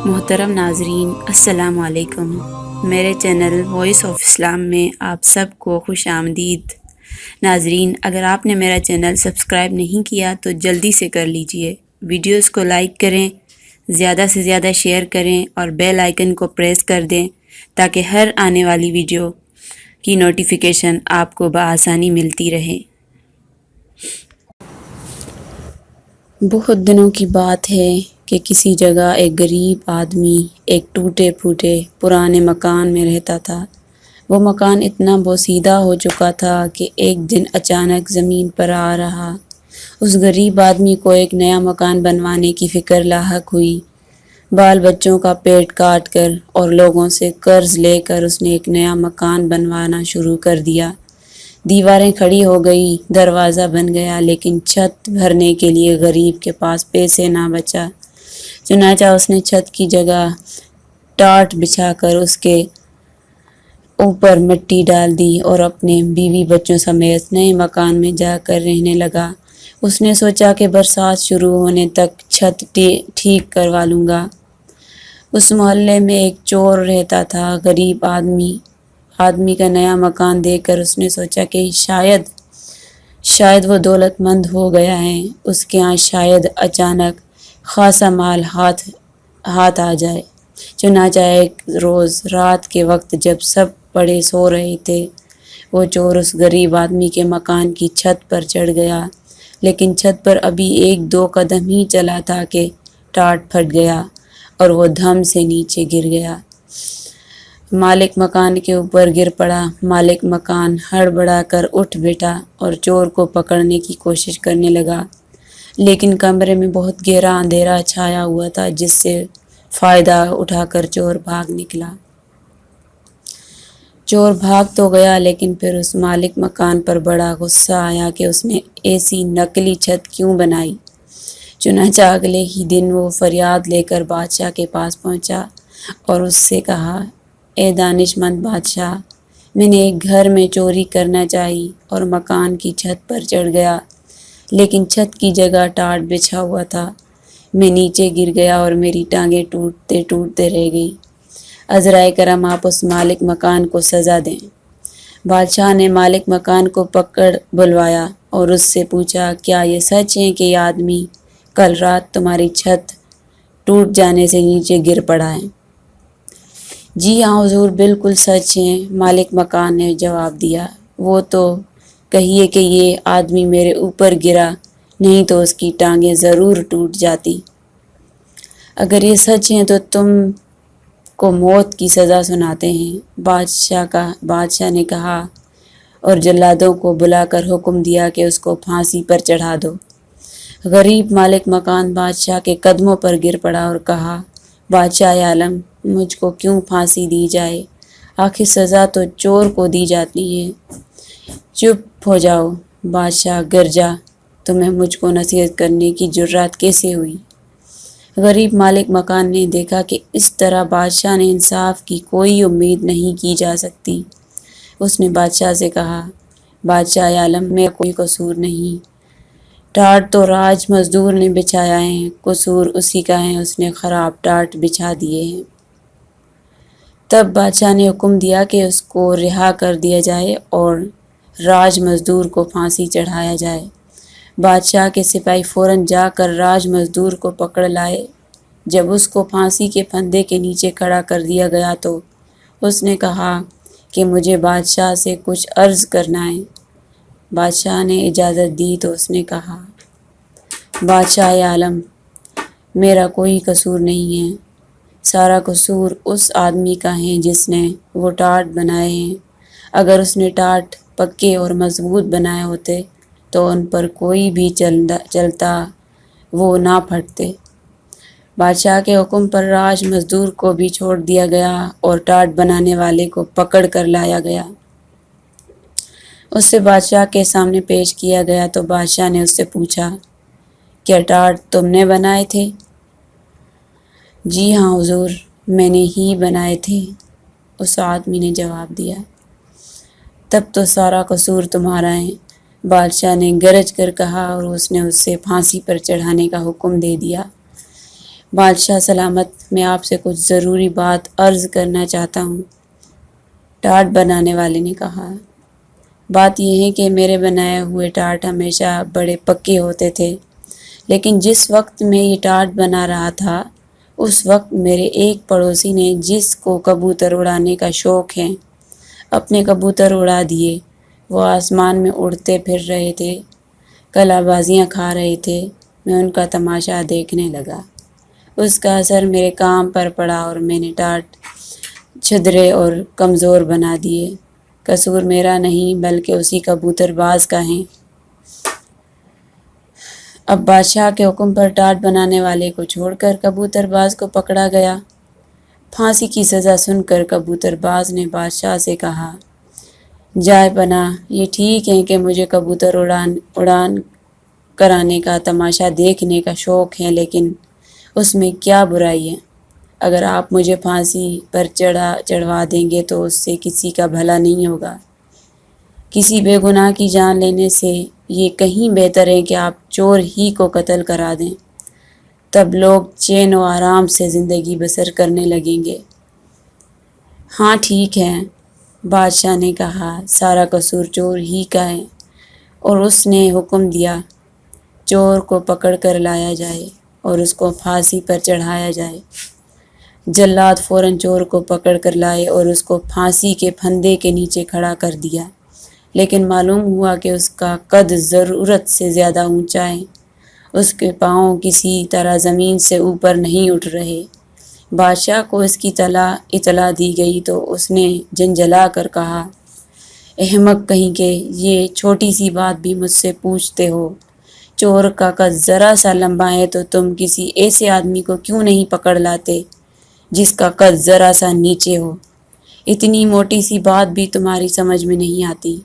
محترم ناظرین، السلام علیکم۔ میرے چینل وائس آف اسلام میں آپ سب کو خوش آمدید۔ ناظرین، اگر آپ نے میرا چینل سبسکرائب نہیں کیا تو جلدی سے کر لیجئے۔ ویڈیوز کو لائک کریں، زیادہ سے زیادہ شیئر کریں اور بیل آئیکن کو پریس کر دیں تاکہ ہر آنے والی ویڈیو کی نوٹیفیکیشن آپ کو بآسانی ملتی رہے۔ بہت دنوں کی بات ہے کہ کسی جگہ ایک غریب آدمی ایک ٹوٹے پھوٹے پرانے مکان میں رہتا تھا۔ وہ مکان اتنا بوسیدہ ہو چکا تھا کہ ایک دن اچانک زمین پر آ رہا۔ اس غریب آدمی کو ایک نیا مکان بنوانے کی فکر لاحق ہوئی۔ بال بچوں کا پیٹ کاٹ کر اور لوگوں سے قرض لے کر اس نے ایک نیا مکان بنوانا شروع کر دیا۔ دیواریں کھڑی ہو گئی، دروازہ بن گیا، لیکن چھت بھرنے کے لیے غریب کے پاس پیسے نہ بچا۔ چنانچہ اس نے چھت کی جگہ ٹاٹ بچھا کر اس کے اوپر مٹی ڈال دی اور اپنے بیوی بچوں سمیت نئے مکان میں جا کر رہنے لگا۔ اس نے سوچا کہ برسات شروع ہونے تک چھت ٹھیک کروا لوں گا۔ اس محلے میں ایک چور رہتا تھا۔ غریب آدمی کا نیا مکان دیکھ کر اس نے سوچا کہ شاید وہ دولت مند ہو گیا ہے، اس کے ہاں شاید اچانک خاصا مال ہاتھ آ جائے۔ چنانچہ ایک روز رات کے وقت جب سب بڑے سو رہے تھے، وہ چور اس غریب آدمی کے مکان کی چھت پر چڑھ گیا، لیکن چھت پر ابھی 1-2 قدم ہی چلا تھا کہ ٹاٹ پھٹ گیا اور وہ دھم سے نیچے گر گیا۔ مالک مکان کے اوپر گر پڑا۔ مالک مکان ہڑبڑا کر اٹھ بیٹھا اور چور کو پکڑنے کی کوشش کرنے لگا، لیکن کمرے میں بہت گہرا اندھیرا چھایا ہوا تھا، جس سے فائدہ اٹھا کر چور بھاگ نکلا۔ چور بھاگ تو گیا، لیکن پھر اس مالک مکان پر بڑا غصہ آیا کہ اس نے ایسی نکلی چھت کیوں بنائی۔ چنانچہ اگلے ہی دن وہ فریاد لے کر بادشاہ کے پاس پہنچا اور اس سے کہا، اے دانش مند بادشاہ، میں نے ایک گھر میں چوری کرنا چاہی اور مکان کی چھت پر چڑھ گیا، لیکن چھت کی جگہ ٹاٹ بچھا ہوا تھا۔ میں نیچے گر گیا اور میری ٹانگیں ٹوٹتے ٹوٹتے رہ گئی۔ عذرائے کرم آپ اس مالک مکان کو سزا دیں۔ بادشاہ نے مالک مکان کو پکڑ بلوایا اور اس سے پوچھا، کیا یہ سچ ہے کہ یہ آدمی کل رات تمہاری چھت ٹوٹ جانے سے نیچے گر پڑا ہے؟ جی ہاں حضور، بالکل سچ ہے، مالک مکان نے جواب دیا۔ وہ تو کہیے کہ یہ آدمی میرے اوپر گرا، نہیں تو اس کی ٹانگیں ضرور ٹوٹ جاتی۔ اگر یہ سچ ہے تو تم کو موت کی سزا سناتے ہیں۔ بادشاہ نے کہا اور جلادوں کو بلا کر حکم دیا کہ اس کو پھانسی پر چڑھا دو۔ غریب مالک مکان بادشاہ کے قدموں پر گر پڑا اور کہا، بادشاہ عالم، مجھ کو کیوں پھانسی دی جائے؟ آخر سزا تو چور کو دی جاتی ہے۔ چپ ہو جاؤ بادشاہ گرجا، تمہیں مجھ کو نصیحت کرنے کی جرات کیسے ہوئی؟ غریب مالک مکان نے دیکھا کہ اس طرح بادشاہ نے انصاف کی کوئی امید نہیں کی جا سکتی۔ اس نے بادشاہ سے کہا، بادشاہ عالم، میرا کوئی قصور نہیں، ٹاٹ تو راج مزدور نے بچھایا ہے، قصور اسی کا ہے، اس نے خراب ٹاٹ بچھا دیے ہیں۔ تب بادشاہ نے حکم دیا کہ اس کو رہا کر دیا جائے اور راج مزدور کو پھانسی چڑھایا جائے۔ بادشاہ کے سپاہی فوراً جا کر راج مزدور کو پکڑ لائے۔ جب اس کو پھانسی کے پھندے کے نیچے کھڑا کر دیا گیا تو اس نے کہا کہ مجھے بادشاہ سے کچھ عرض کرنا ہے۔ بادشاہ نے اجازت دی تو اس نے کہا، بادشاہ عالم، میرا کوئی قصور نہیں ہے، سارا قصور اس آدمی کا ہے جس نے وہ ٹاٹ بنائے ہیں۔ اگر اس نے ٹاٹ پکے اور مضبوط بنائے ہوتے تو ان پر کوئی بھی چلتا وہ نہ پھٹتے۔ بادشاہ کے حکم پر راج مزدور کو بھی چھوڑ دیا گیا اور ٹاٹ بنانے والے کو پکڑ کر لایا گیا۔ اس سے بادشاہ کے سامنے پیش کیا گیا تو بادشاہ نے اس سے پوچھا، کیا ٹاٹ تم نے بنائے تھے؟ جی ہاں حضور، میں نے ہی بنائے تھے، اس آدمی نے جواب دیا۔ تب تو سارا قصور تمہارا ہے، بادشاہ نے گرج کر کہا اور اس نے اسے پھانسی پر چڑھانے کا حکم دے دیا۔ بادشاہ سلامت، میں آپ سے کچھ ضروری بات عرض کرنا چاہتا ہوں، ٹارٹ بنانے والے نے کہا۔ بات یہ ہے کہ میرے بنائے ہوئے ٹارٹ ہمیشہ بڑے پکے ہوتے تھے، لیکن جس وقت میں یہ ٹارٹ بنا رہا تھا اس وقت میرے ایک پڑوسی نے، جس کو کبوتر اڑانے کا شوق ہے، اپنے کبوتر اڑا دیے۔ وہ آسمان میں اڑتے پھر رہے تھے، کلا بازیاں کھا رہے تھے۔ میں ان کا تماشا دیکھنے لگا۔ اس کا اثر میرے کام پر پڑا اور میں نے ٹارٹ چھدرے اور کمزور بنا دیے۔ قصور میرا نہیں بلکہ اسی کبوتر باز کا ہے۔ اب بادشاہ کے حکم پر ٹارٹ بنانے والے کو چھوڑ کر کبوتر باز کو پکڑا گیا۔ پھانسی کی سزا سن کر کبوتر باز نے بادشاہ سے کہا، جائے پناہ، یہ ٹھیک ہے کہ مجھے کبوتر اڑان کرانے کا تماشا دیکھنے کا شوق ہے، لیکن اس میں کیا برائی ہے؟ اگر آپ مجھے پھانسی پر چڑھوا دیں گے تو اس سے کسی کا بھلا نہیں ہوگا۔ کسی بے گناہ کی جان لینے سے یہ کہیں بہتر ہے کہ آپ چور ہی کو قتل کرا دیں، تب لوگ چین و آرام سے زندگی بسر کرنے لگیں گے۔ ہاں ٹھیک ہے، بادشاہ نے کہا، سارا قصور چور ہی کا ہے۔ اور اس نے حکم دیا، چور کو پکڑ کر لایا جائے اور اس کو پھانسی پر چڑھایا جائے۔ جلاد فوراً چور کو پکڑ کر لائے اور اس کو پھانسی کے پھندے کے نیچے کھڑا کر دیا، لیکن معلوم ہوا کہ اس کا قد ضرورت سے زیادہ اونچا ہے۔ اس کے پاؤں کسی طرح زمین سے اوپر نہیں اٹھ رہے۔ بادشاہ کو اس کی اطلاع دی گئی تو اس نے جھنجھلا کر کہا، احمق کہیں کے، یہ چھوٹی سی بات بھی مجھ سے پوچھتے ہو؟ چور کا قد ذرا سا لمبا ہے تو تم کسی ایسے آدمی کو کیوں نہیں پکڑ لاتے جس کا قد ذرا سا نیچے ہو؟ اتنی موٹی سی بات بھی تمہاری سمجھ میں نہیں آتی۔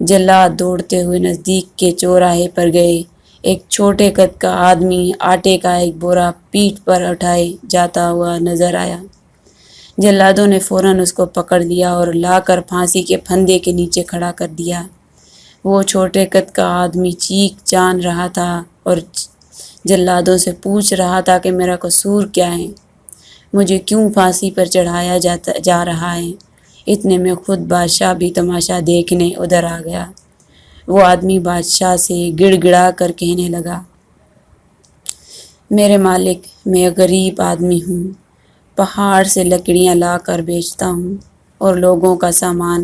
جلاد دوڑتے ہوئے نزدیک کے چوراہے پر گئے۔ ایک چھوٹے قد کا آدمی آٹے کا ایک بورا پیٹھ پر اٹھائے جاتا ہوا نظر آیا۔ جلادوں نے فوراً اس کو پکڑ لیا اور لا کر پھانسی کے پھندے کے نیچے کھڑا کر دیا۔ وہ چھوٹے قد کا آدمی چیخ چان رہا تھا اور جلادوں سے پوچھ رہا تھا کہ میرا قصور کیا ہے؟ مجھے کیوں پھانسی پر چڑھایا جا رہا ہے؟ اتنے میں خود بادشاہ بھی تماشا دیکھنے ادھر آ گیا۔ وہ آدمی بادشاہ سے گڑ گڑا کر کہنے لگا، میرے مالک، میں غریب آدمی ہوں، پہاڑ سے لکڑیاں لا کر بیچتا ہوں اور لوگوں کا سامان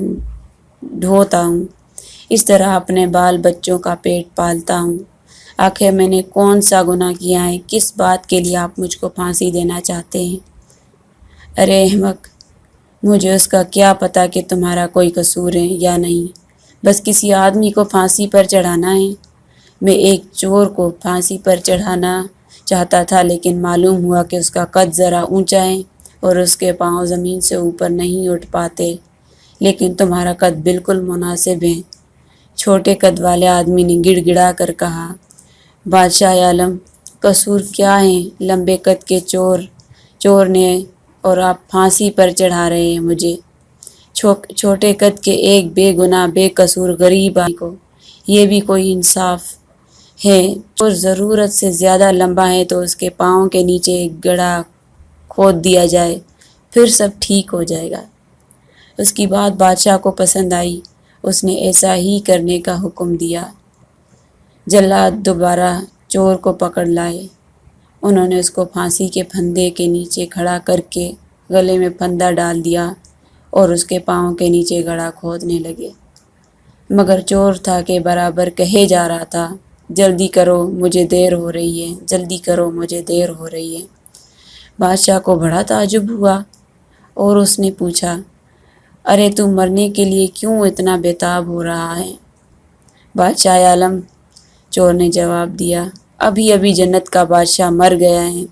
ڈھوتا ہوں، اس طرح اپنے بال بچوں کا پیٹ پالتا ہوں۔ آخر میں نے کون سا گناہ کیا ہے؟ کس بات کے لیے آپ مجھ کو پھانسی دینا چاہتے ہیں؟ ارے احمق، مجھے اس کا کیا پتہ کہ تمہارا کوئی قصور ہے یا نہیں، بس کسی آدمی کو پھانسی پر چڑھانا ہے۔ میں ایک چور کو پھانسی پر چڑھانا چاہتا تھا، لیکن معلوم ہوا کہ اس کا قد ذرا اونچا ہے اور اس کے پاؤں زمین سے اوپر نہیں اٹھ پاتے، لیکن تمہارا قد بالکل مناسب ہے۔ چھوٹے قد والے آدمی نے گڑ گڑا کر کہا، بادشاہ عالم، قصور کیا ہے لمبے قد کے چور نے، اور آپ پھانسی پر چڑھا رہے ہیں مجھے، چھوٹے قد کے ایک بے گناہ بے قصور غریب آدمی کو؟ یہ بھی کوئی انصاف ہے؟ چور ضرورت سے زیادہ لمبا ہے تو اس کے پاؤں کے نیچے ایک گڑھا کھود دیا جائے، پھر سب ٹھیک ہو جائے گا۔ اس کی بات بادشاہ کو پسند آئی۔ اس نے ایسا ہی کرنے کا حکم دیا۔ جلاد دوبارہ چور کو پکڑ لائے۔ انہوں نے اس کو پھانسی کے پھندے کے نیچے کھڑا کر کے گلے میں پھندا ڈال دیا اور اس کے پاؤں کے نیچے گڑھا کھودنے لگے، مگر چور تھا کہ برابر کہے جا رہا تھا، جلدی کرو مجھے دیر ہو رہی ہے، جلدی کرو مجھے دیر ہو رہی ہے۔ بادشاہ کو بڑا تعجب ہوا اور اس نے پوچھا، ارے تو مرنے کے لیے کیوں اتنا بےتاب ہو رہا ہے؟ بادشاہ عالم، چور نے جواب دیا، ابھی جنت کا بادشاہ مر گیا ہے۔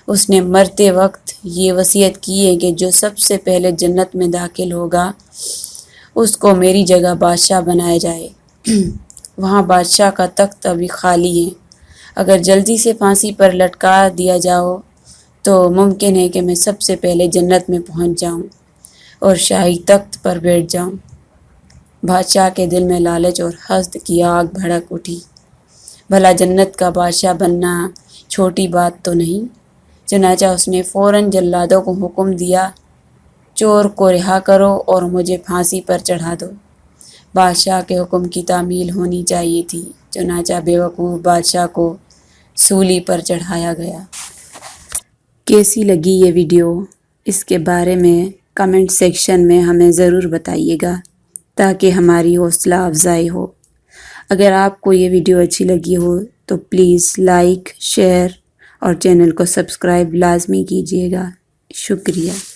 اس نے مرتے وقت یہ وصیت کی ہے کہ جو سب سے پہلے جنت میں داخل ہوگا اس کو میری جگہ بادشاہ بنایا جائے۔ وہاں بادشاہ کا تخت ابھی خالی ہے۔ اگر جلدی سے پھانسی پر لٹکا دیا جاؤ تو ممکن ہے کہ میں سب سے پہلے جنت میں پہنچ جاؤں اور شاہی تخت پر بیٹھ جاؤں۔ بادشاہ کے دل میں لالچ اور حسد کی آگ بھڑک اٹھی۔ بھلا جنت کا بادشاہ بننا چھوٹی بات تو نہیں؟ چنانچہ اس نے فوراً جلادوں کو حکم دیا، چور کو رہا کرو اور مجھے پھانسی پر چڑھا دو۔ بادشاہ کے حکم کی تعمیل ہونی چاہیے تھی، چنانچہ بیوقوف بادشاہ کو سولی پر چڑھایا گیا۔ کیسی لگی یہ ویڈیو؟ اس کے بارے میں کمنٹ سیکشن میں ہمیں ضرور بتائیے گا تاکہ ہماری حوصلہ افزائی ہو۔ اگر آپ کو یہ ویڈیو اچھی لگی ہو تو پلیز لائک، شیئر اور چینل کو سبسکرائب لازمی کیجیے گا۔ شکریہ۔